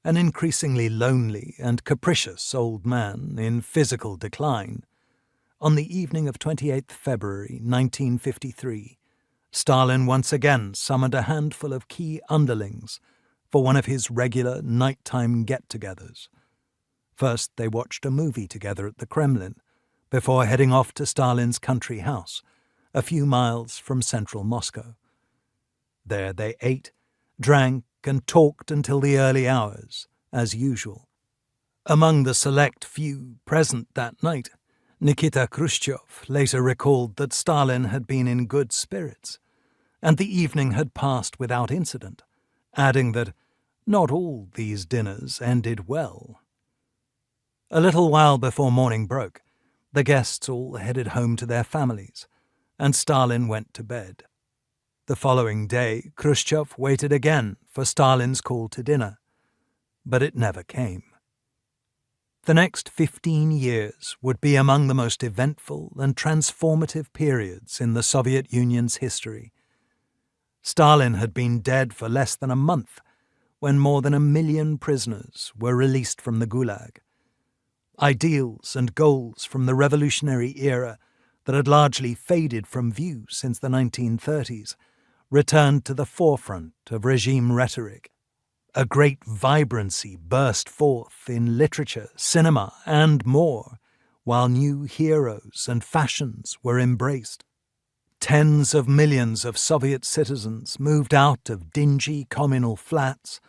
an increasingly lonely and capricious old man in physical decline, on the evening of 28th February 1953, Stalin once again summoned a handful of key underlings for one of his regular nighttime get-togethers. First, they watched a movie together at the Kremlin, before heading off to Stalin's country house, a few miles from central Moscow. There they ate, drank, and talked until the early hours, as usual. Among the select few present that night, Nikita Khrushchev later recalled that Stalin had been in good spirits, and the evening had passed without incident, adding that not all these dinners ended well. A little while before morning broke, the guests all headed home to their families, and Stalin went to bed. The following day, Khrushchev waited again for Stalin's call to dinner, but it never came. The next 15 years would be among the most eventful and transformative periods in the Soviet Union's history. Stalin had been dead for less than a month when more than 1 million prisoners were released from the Gulag. Ideals and goals from the revolutionary era that had largely faded from view since the 1930s returned to the forefront of regime rhetoric. A great vibrancy burst forth in literature, cinema, and more, while new heroes and fashions were embraced. Tens of millions of Soviet citizens moved out of dingy communal flats,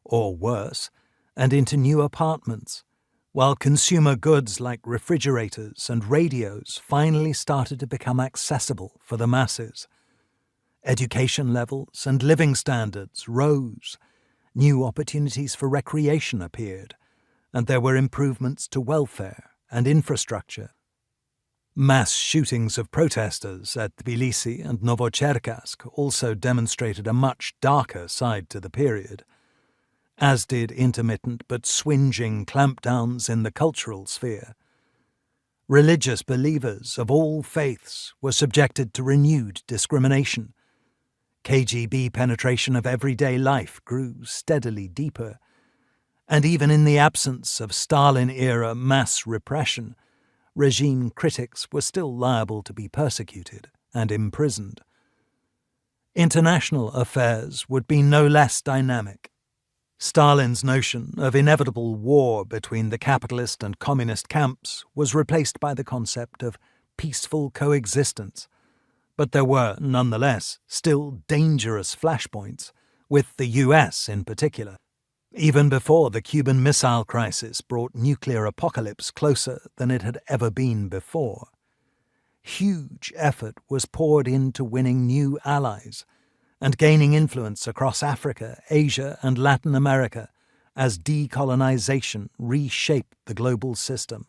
or worse, and into new apartments, while consumer goods like refrigerators and radios finally started to become accessible for the masses. Education levels and living standards rose, new opportunities for recreation appeared, and there were improvements to welfare and infrastructure. Mass shootings of protesters at Tbilisi and Novocherkassk also demonstrated a much darker side to the period, as did intermittent but swingeing clampdowns in the cultural sphere. Religious believers of all faiths were subjected to renewed discrimination. KGB penetration of everyday life grew steadily deeper, and even in the absence of Stalin-era mass repression, regime critics were still liable to be persecuted and imprisoned. International affairs would be no less dynamic. Stalin's notion of inevitable war between the capitalist and communist camps was replaced by the concept of peaceful coexistence, but there were, nonetheless, still dangerous flashpoints, with the US in particular, even before the Cuban Missile Crisis brought nuclear apocalypse closer than it had ever been before. Huge effort was poured into winning new allies and gaining influence across Africa, Asia, and Latin America as decolonization reshaped the global system